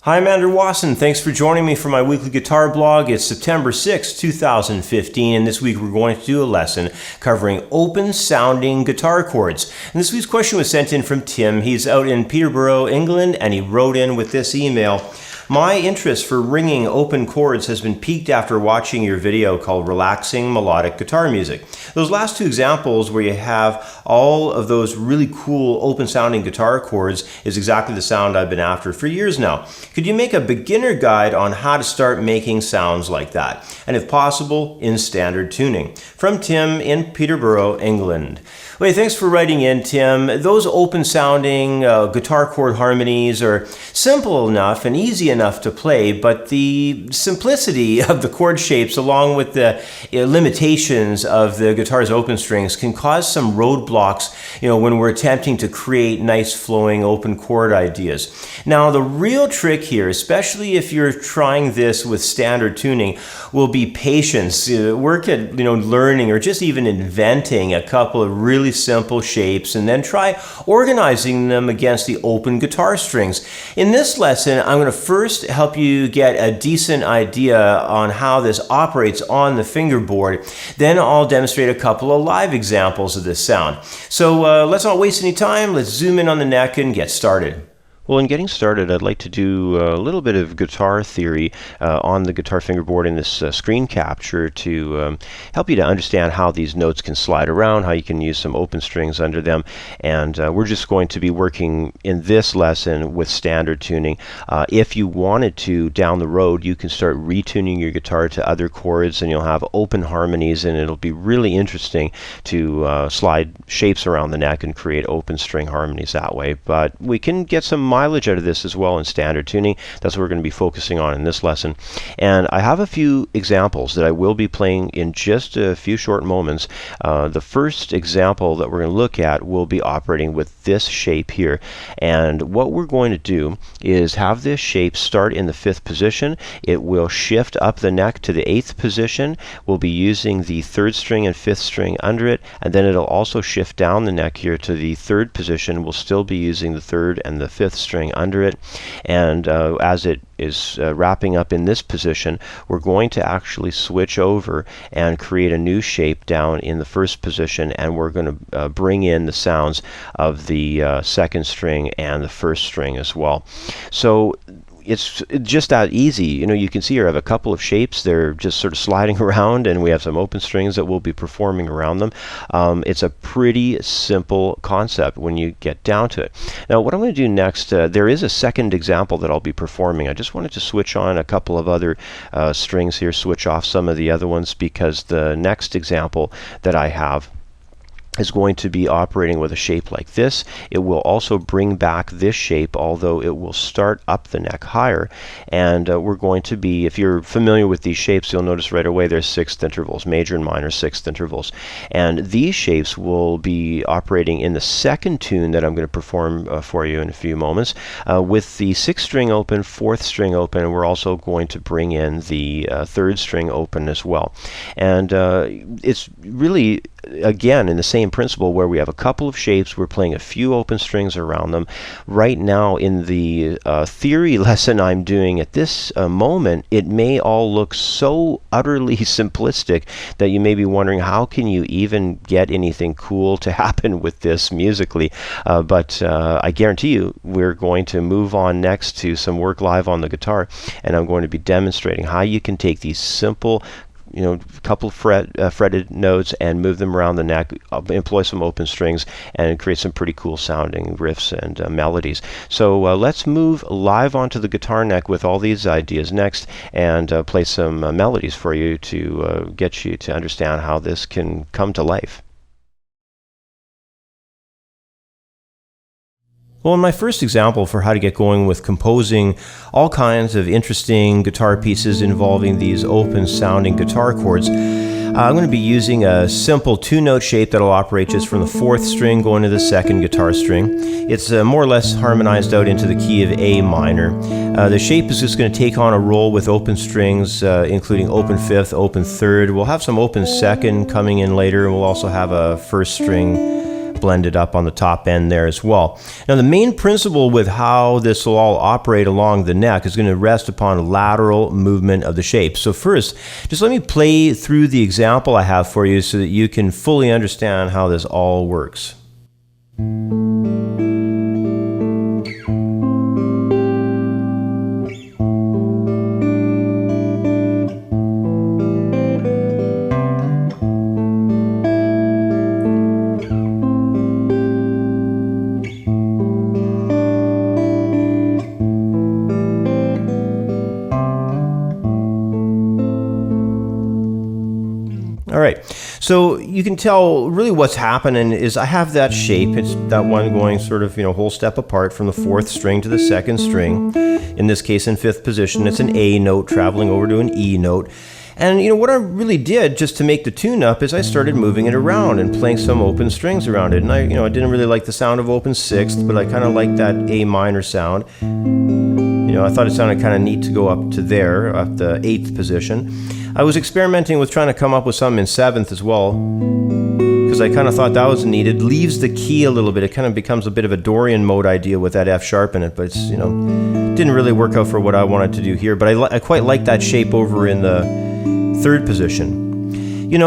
Hi, I'm Andrew Wasson. Thanks for joining me for my weekly guitar blog. It's September 6, 2015, and this week we're going to do a lesson covering open sounding guitar chords. And this week's question was sent in from Tim. He's out in Peterborough, England, and he wrote in with this email. My interest for ringing open chords has been piqued after watching your video called Relaxing Melodic Guitar Music. Those last two examples where you have all of those really cool open sounding guitar chords is exactly the sound I've been after for years now. Could you make a beginner guide on how to start making sounds like that? And if possible, in standard tuning. From Tim in Peterborough, England. Well, thanks for writing in, Tim. Those open sounding guitar chord harmonies are simple enough and easy enough to play, but the simplicity of the chord shapes along with the limitations of the guitar's open strings can cause some roadblocks, when we're attempting to create nice flowing open chord ideas. Now, the real trick here, especially if you're trying this with standard tuning, will be patience. Work at learning or just even inventing a couple of really simple shapes and then try organizing them against the open guitar strings. In this lesson, I'm going to first help you get a decent idea on how this operates on the fingerboard. Then I'll demonstrate a couple of live examples of this sound. So let's not waste any time. Let's zoom in on the neck and get started. Well, in getting started, I'd like to do a little bit of guitar theory on the guitar fingerboard in this screen capture to help you to understand how these notes can slide around, how you can use some open strings under them. And we're just going to be working in this lesson with standard tuning. If you wanted to, down the road, you can start retuning your guitar to other chords and you'll have open harmonies, and it'll be really interesting to slide shapes around the neck and create open string harmonies that way. But we can get some mileage out of this as well in standard tuning. That's what we're going to be focusing on in this lesson. And I have a few examples that I will be playing in just a few short moments. The first example that we're going to look at will be operating with this shape here. And what we're going to do is have this shape start in the 5th position. It will shift up the neck to the 8th position. We'll be using the 3rd string and 5th string under it, and then it'll also shift down the neck here to the 3rd position. We'll still be using the 3rd and the 5th string under it, and as it is wrapping up in this position, we're going to actually switch over and create a new shape down in the 1st position, and we're going to bring in the sounds of the 2nd string and the 1st string as well. So it's just that easy. You can see here I have a couple of shapes. They're just sort of sliding around, and we have some open strings that we'll be performing around them. It's a pretty simple concept when you get down to it. Now, what I'm going to do next, there is a second example that I'll be performing. I just wanted to switch on a couple of other strings here, switch off some of the other ones, because the next example that I have is going to be operating with a shape like this. It will also bring back this shape, although it will start up the neck higher. And we're going to be, if you're familiar with these shapes, you'll notice right away there's 6th intervals, major and minor 6th intervals. And these shapes will be operating in the second tune that I'm going to perform for you in a few moments, with the 6th string open, 4th string open, and we're also going to bring in the 3rd string open as well. And it's really, again, in the same principle where we have a couple of shapes, we're playing a few open strings around them. Right now in the theory lesson I'm doing at this moment, it may all look so utterly simplistic that you may be wondering, how can you even get anything cool to happen with this musically? But I guarantee you we're going to move on next to some work live on the guitar, and I'm going to be demonstrating how you can take these simple couple fretted notes and move them around the neck, employ some open strings, and create some pretty cool sounding riffs and melodies. So let's move live onto the guitar neck with all these ideas next, and play some melodies for you to get you to understand how this can come to life. Well, in my first example for how to get going with composing all kinds of interesting guitar pieces involving these open sounding guitar chords, I'm going to be using a simple 2-note shape that'll operate just from the 4th string going to the 2nd guitar string. It's more or less harmonized out into the key of A minor. The shape is just going to take on a role with open strings, including open 5th, open 3rd. We'll have some open 2nd coming in later, and we'll also have a 1st string blended up on the top end there as well. Now the main principle with how this will all operate along the neck is going to rest upon lateral movement of the shape. So first, just let me play through the example I have for you so that you can fully understand how this all works. All right, so you can tell really what's happening is I have that shape. It's that one going sort of, whole step apart from the fourth string to the second string. In this case, in fifth position, it's an A note traveling over to an E note. And what I really did just to make the tune up is I started moving it around and playing some open strings around it. And I didn't really like the sound of open sixth, but I kind of liked that A minor sound. I thought it sounded kind of neat to go up to there, at the eighth position. I was experimenting with trying to come up with something in seventh as well, because I kind of thought that was needed. Leaves the key a little bit. It kind of becomes a bit of a Dorian mode idea with that F sharp in it, but it's, didn't really work out for what I wanted to do here. But I quite like that shape over in the third position.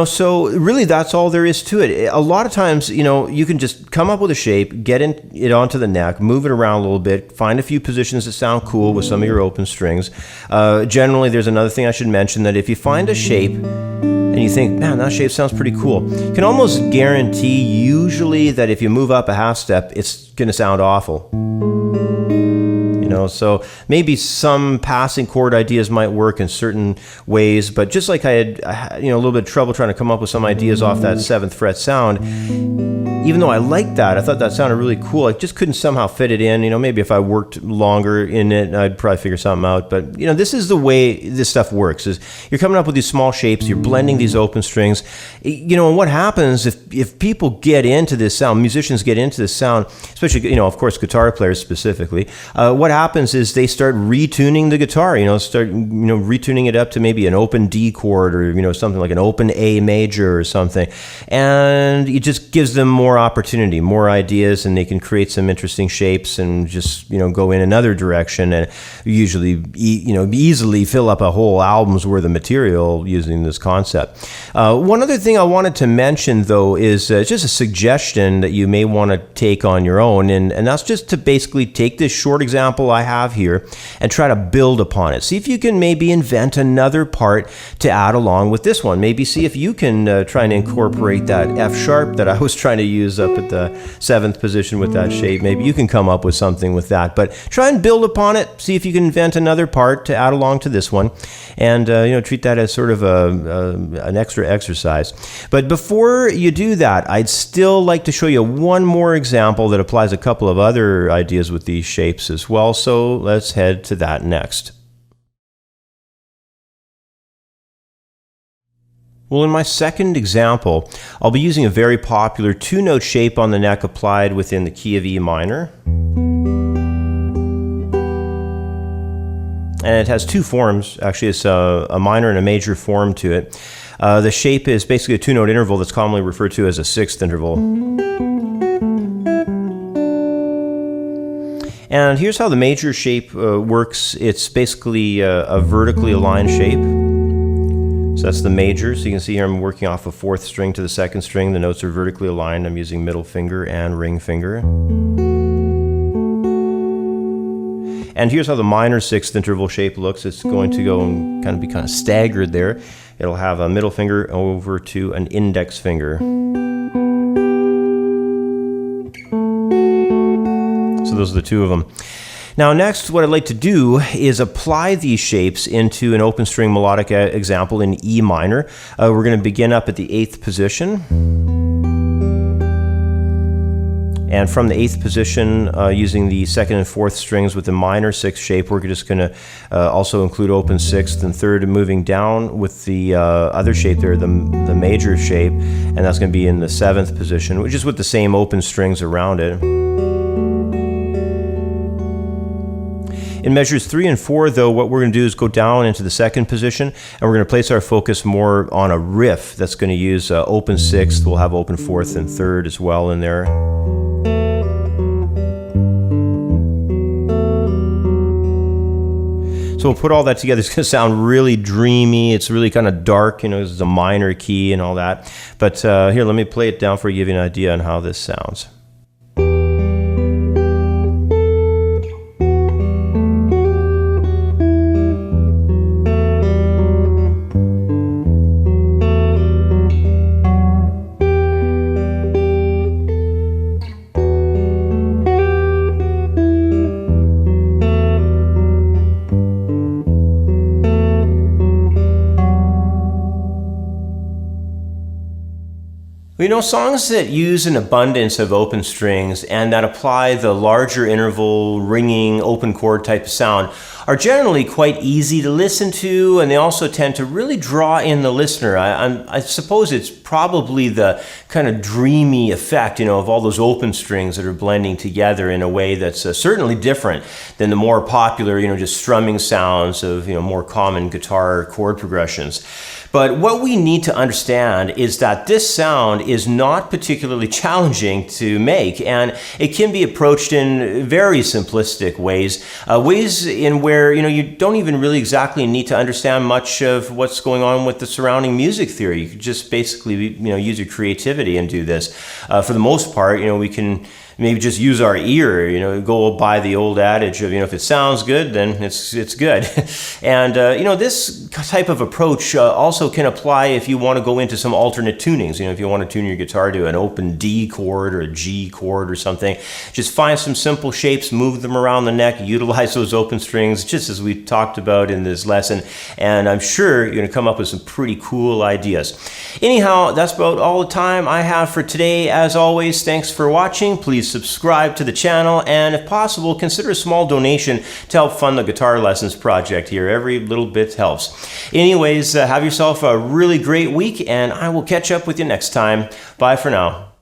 So really that's all there is to it. A lot of times, you can just come up with a shape, get it onto the neck, move it around a little bit, find a few positions that sound cool with some of your open strings. Generally, there's another thing I should mention, that if you find a shape and you think, man, that shape sounds pretty cool, you can almost guarantee usually that if you move up a half step, it's going to sound awful. So maybe some passing chord ideas might work in certain ways, but just like I had a little bit of trouble trying to come up with some ideas off that 7th fret sound, even though I liked that, I thought that sounded really cool, I just couldn't somehow fit it in. Maybe if I worked longer in it, I'd probably figure something out. But, this is the way this stuff works, is you're coming up with these small shapes, you're blending these open strings. And what happens if people get into this sound, musicians get into this sound, especially, of course, guitar players specifically, what happens is they start retuning the guitar, retuning it up to maybe an open D chord or, something like an open A major or something. And it just gives them more opportunity, more ideas, and they can create some interesting shapes and just, go in another direction and usually, easily fill up a whole album's worth of material using this concept. One other thing I wanted to mention, though, is just a suggestion that you may want to take on your own, and that's just to basically take this short example I have here and try to build upon it. See if you can maybe invent another part to add along with this one. Maybe see if you can try and incorporate that F sharp that I was trying to use up at the 7th position with that shape. Maybe you can come up with something with that, but try and build upon it. See if you can invent another part to add along to this one, and treat that as sort of an extra exercise. But before you do that, I'd still like to show you one more example that applies a couple of other ideas with these shapes as well. So let's head to that next. Well, in my second example, I'll be using a very popular two-note shape on the neck applied within the key of E minor. And it has two forms. Actually, it's a minor and a major form to it. The shape is basically a two-note interval that's commonly referred to as a sixth interval. And here's how the major shape works. It's basically a vertically aligned shape. So that's the major. So you can see here I'm working off a fourth string to the second string. The notes are vertically aligned. I'm using middle finger and ring finger. And here's how the minor sixth interval shape looks. It's going to go and be kind of staggered there. It'll have a middle finger over to an index finger. So those are the two of them. Now next, what I'd like to do is apply these shapes into an open string melodic example in E minor. We're going to begin up at the 8th position. And from the 8th position, using the 2nd and 4th strings with the minor 6th shape, we're just going to also include open 6th and 3rd, and moving down with the other shape there, the major shape, and that's going to be in the 7th position, which is with the same open strings around it. In measures 3 and 4, though, what we're going to do is go down into the second position, and we're going to place our focus more on a riff that's going to use open 6th. We'll have open 4th and 3rd as well in there. So we'll put all that together. It's going to sound really dreamy. It's really kind of dark, you know, it's a minor key and all that. But here, let me play it down for you, give you an idea on how this sounds. You know, songs that use an abundance of open strings and that apply the larger interval, ringing, open chord type of sound are generally quite easy to listen to, and they also tend to really draw in the listener. I suppose it's probably the kind of dreamy effect, you know, of all those open strings that are blending together in a way that's certainly different than the more popular, you know, just strumming sounds of, you know, more common guitar chord progressions. But what we need to understand is that this sound is not particularly challenging to make, and it can be approached in very simplistic ways, ways in where, you know, you don't even really exactly need to understand much of what's going on with the surrounding music theory. You could just basically, you know, use your creativity and do this. For the most part, you know, we can maybe just use our ear, you know, go by the old adage of, you know, if it sounds good, then it's good. And, you know, this type of approach also can apply if you want to go into some alternate tunings. You know, if you want to tune your guitar to an open D chord or a G chord or something, just find some simple shapes, move them around the neck, utilize those open strings, just as we talked about in this lesson. And I'm sure you're going to come up with some pretty cool ideas. Anyhow, that's about all the time I have for today. As always, thanks for watching. Please subscribe to the channel, and if possible, consider a small donation to help fund the Guitar Lessons project here. Every little bit helps. Anyways, have yourself a really great week, and I will catch up with you next time. Bye for now.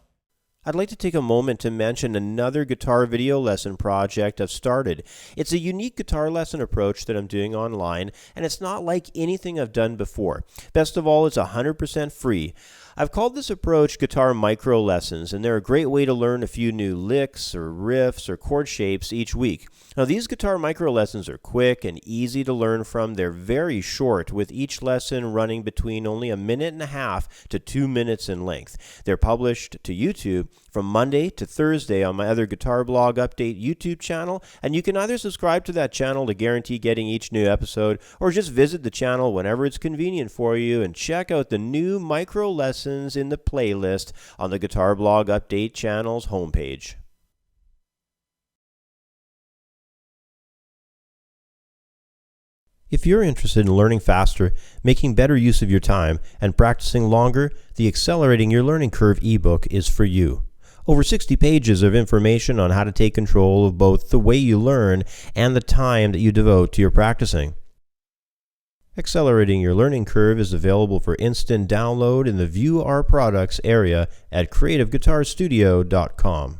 I'd like to take a moment to mention another guitar video lesson project I've started. It's a unique guitar lesson approach that I'm doing online, and it's not like anything I've done before. Best of all, it's 100% free. I've called this approach Guitar Micro Lessons, and they're a great way to learn a few new licks or riffs or chord shapes each week. Now, these Guitar Micro Lessons are quick and easy to learn from. They're very short, with each lesson running between only 1.5 minutes to 2 minutes in length. They're published to YouTube from Monday to Thursday on my other Guitar Blog Update YouTube channel, and you can either subscribe to that channel to guarantee getting each new episode, or just visit the channel whenever it's convenient for you and check out the new micro lessons in the playlist on the Guitar Blog Update channel's homepage. If you're interested in learning faster, making better use of your time, and practicing longer, the Accelerating Your Learning Curve ebook is for you. Over 60 pages of information on how to take control of both the way you learn and the time that you devote to your practicing. Accelerating Your Learning Curve is available for instant download in the View Our Products area at creativeguitarstudio.com.